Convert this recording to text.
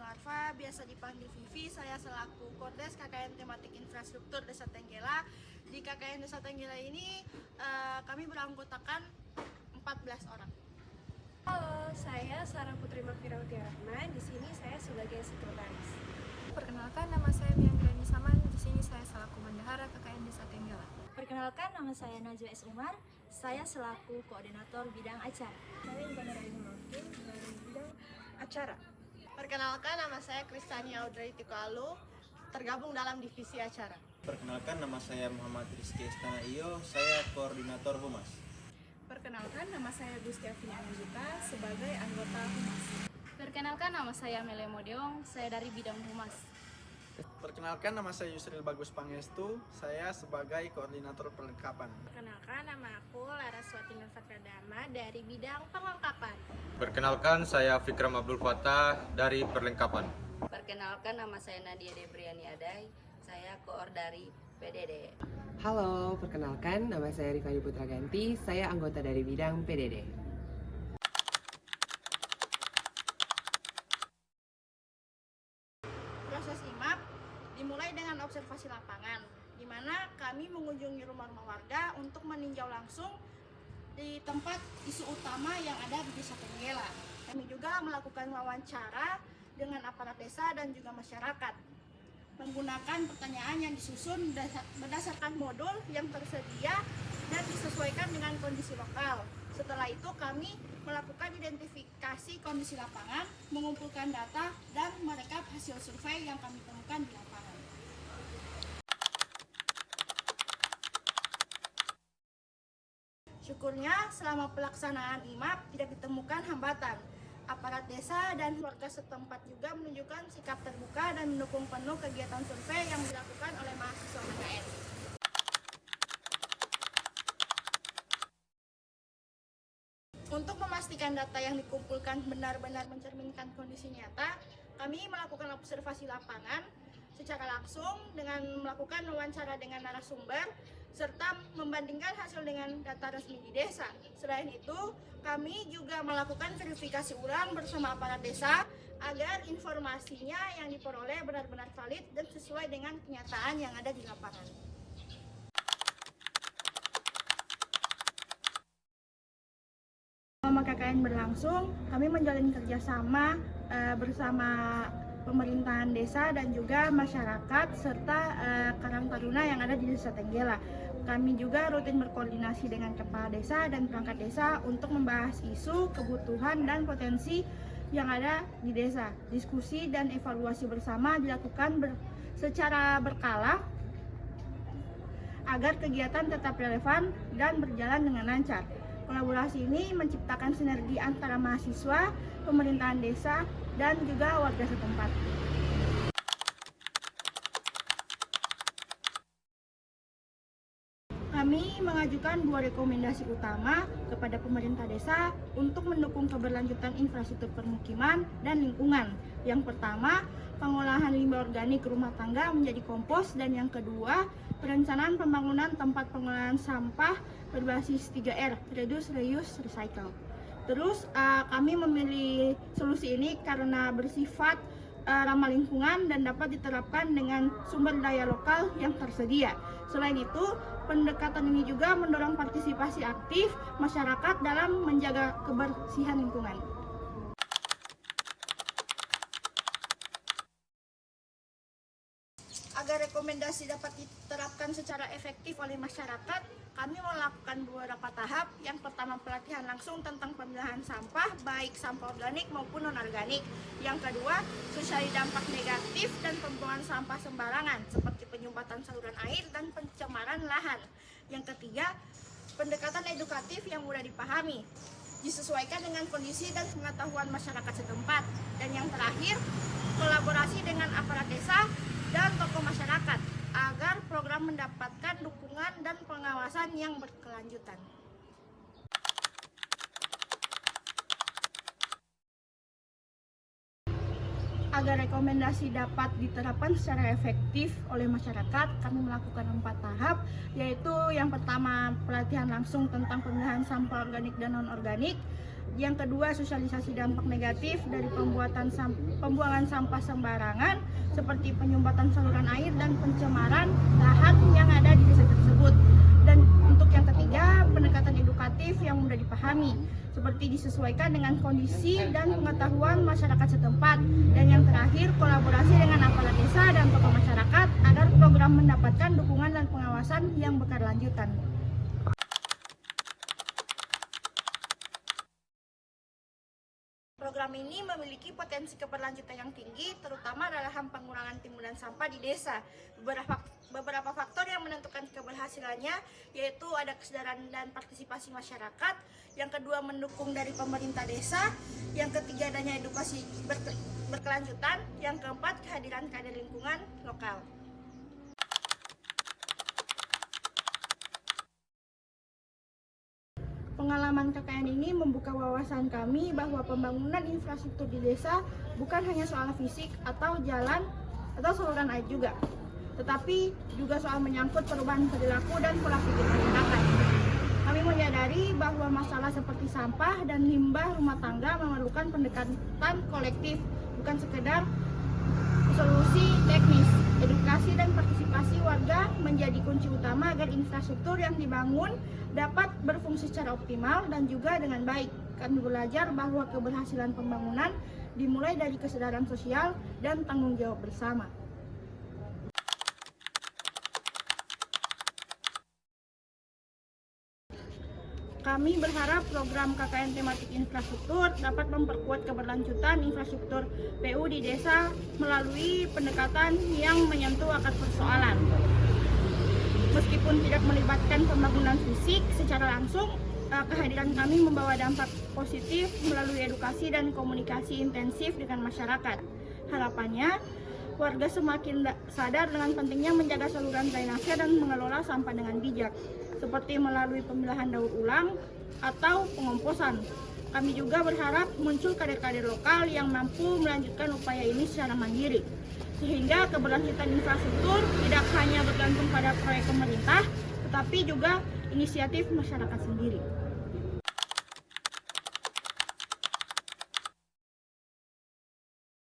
Arfa, biasa dipanggil Vivi. Saya selaku Kordes KKN Tematik Infrastruktur Desa Tenggela. Di KKN Desa Tenggela ini kami beranggotakan 14 orang. Halo, saya Sarah Putri Makfirawati Rahman. Di sini saya sebagai sekretaris. Perkenalkan, nama saya Miangrani Saman. Di sini saya selaku bendahara KKN Desa Tenggela. Perkenalkan, nama saya Najwa S. Umar. Saya selaku koordinator bidang acara. Saya Ivana Raini Makin dari bidang acara. Perkenalkan, nama saya Kristania Audrey Tikualu, tergabung dalam divisi acara. Perkenalkan, nama saya Muhammad Rizky Estana Iyo, saya koordinator Humas. Perkenalkan, nama saya Gustiavina Anandita sebagai anggota Humas. Perkenalkan, nama saya Mele Modeong, saya dari bidang Humas. Perkenalkan, nama saya Yusril Bagus Pangestu, saya sebagai koordinator perlengkapan. Perkenalkan, nama aku Laraswati Nurfatradama dari bidang perlengkapan. Perkenalkan, saya Fikram Abdul Fattah dari perlengkapan. Perkenalkan, nama saya Nadia Debriani Adai, saya koor dari PDD. Halo, perkenalkan, nama saya Rifani Putra Ganti, saya anggota dari bidang PDD. Proses IMAP dimulai dengan observasi lapangan, di mana kami mengunjungi rumah-rumah warga untuk meninjau langsung di tempat isu utama yang ada di Desa Tenggela. Kami juga melakukan wawancara dengan aparat desa dan juga masyarakat, menggunakan pertanyaan yang disusun berdasarkan modul yang tersedia dan disesuaikan dengan kondisi lokal. Setelah itu kami melakukan identifikasi kondisi lapangan, mengumpulkan data, dan merekap hasil survei yang kami temukan di lapangan. Syukurnya selama pelaksanaan IMAP tidak ditemukan hambatan. Aparat desa dan warga setempat juga menunjukkan sikap terbuka dan mendukung penuh kegiatan survei yang dilakukan oleh mahasiswa KKN. Untuk memastikan data yang dikumpulkan benar-benar mencerminkan kondisi nyata, kami melakukan observasi lapangan secara langsung dengan melakukan wawancara dengan narasumber serta membandingkan hasil dengan data resmi di desa. Selain itu, kami juga melakukan verifikasi ulang bersama aparat desa agar informasinya yang diperoleh benar-benar valid dan sesuai dengan kenyataan yang ada di lapangan. Selama KKN berlangsung, kami menjalin kerjasama bersama pemerintahan desa dan juga masyarakat serta Karang Taruna yang ada di Desa Tenggela. Kami juga rutin berkoordinasi dengan kepala desa dan perangkat desa untuk membahas isu, kebutuhan, dan potensi yang ada di desa. Diskusi dan evaluasi bersama dilakukan secara berkala agar kegiatan tetap relevan dan berjalan dengan lancar. Kolaborasi ini menciptakan sinergi antara mahasiswa, pemerintahan desa, dan juga warga setempat. Kami mengajukan 2 rekomendasi utama kepada pemerintah desa untuk mendukung keberlanjutan infrastruktur permukiman dan lingkungan. Yang pertama, pengolahan limbah organik rumah tangga menjadi kompos, dan yang kedua, perencanaan pembangunan tempat pengolahan sampah berbasis 3R, Reduce, Reuse, Recycle. Terus kami memilih solusi ini karena bersifat ramah lingkungan dan dapat diterapkan dengan sumber daya lokal yang tersedia. Selain itu, pendekatan ini juga mendorong partisipasi aktif masyarakat dalam menjaga kebersihan lingkungan. Agar rekomendasi dapat diterapkan secara efektif oleh masyarakat, kami melakukan beberapa tahap. Yang pertama, pelatihan langsung tentang pemilahan sampah, baik sampah organik maupun non-organik. Yang kedua, sosialisasi dampak negatif dan pembuangan sampah sembarangan, seperti penyumbatan saluran air dan pencemaran lahan. Yang ketiga, pendekatan edukatif yang mudah dipahami, disesuaikan dengan kondisi dan pengetahuan masyarakat setempat. Dan yang terakhir, kolaborasi dengan aparat desa dan tokoh masyarakat agar program mendapatkan dukungan dan pengawasan yang berkelanjutan. Agar rekomendasi dapat diterapkan secara efektif oleh masyarakat, kami melakukan 4 tahap, yaitu yang pertama pelatihan langsung tentang pemilahan sampah organik dan non-organik, Yang kedua, sosialisasi dampak negatif dari pembuangan sampah sembarangan seperti penyumbatan saluran air dan pencemaran lahan yang ada di desa tersebut. Dan untuk yang ketiga, pendekatan edukatif yang mudah dipahami seperti disesuaikan dengan kondisi dan pengetahuan masyarakat setempat. Dan yang terakhir, kolaborasi dengan aparat desa dan tokoh masyarakat agar program mendapatkan dukungan dan pengawasan yang berkelanjutan. Program ini memiliki potensi keberlanjutan yang tinggi, terutama dalam pengurangan timbunan sampah di desa. Beberapa faktor yang menentukan keberhasilannya yaitu ada kesadaran dan partisipasi masyarakat, yang kedua mendukung dari pemerintah desa, yang ketiga adanya edukasi berkelanjutan, yang keempat kehadiran kader lingkungan lokal. Pengalaman KKN ini membuka wawasan kami bahwa pembangunan infrastruktur di desa bukan hanya soal fisik atau jalan atau saluran air juga, tetapi juga soal menyangkut perubahan perilaku dan pola pikir masyarakat. Kami menyadari bahwa masalah seperti sampah dan limbah rumah tangga memerlukan pendekatan kolektif, bukan sekedar solusi teknis. Edukasi dan partisipasi warga menjadi kunci utama agar infrastruktur yang dibangun dapat berfungsi secara optimal dan juga dengan baik. Kami belajar bahwa keberhasilan pembangunan dimulai dari kesadaran sosial dan tanggung jawab bersama. Kami berharap program KKN tematik infrastruktur dapat memperkuat keberlanjutan infrastruktur PU di desa melalui pendekatan yang menyentuh akar persoalan. Meskipun tidak melibatkan pembangunan fisik secara langsung, kehadiran kami membawa dampak positif melalui edukasi dan komunikasi intensif dengan masyarakat. Harapannya, warga semakin sadar dengan pentingnya menjaga saluran drainase dan mengelola sampah dengan bijak, seperti melalui pemilahan daur ulang atau pengomposan. Kami juga berharap muncul kader-kader lokal yang mampu melanjutkan upaya ini secara mandiri, sehingga keberlanjutan infrastruktur tidak hanya bergantung pada proyek pemerintah, tetapi juga inisiatif masyarakat sendiri.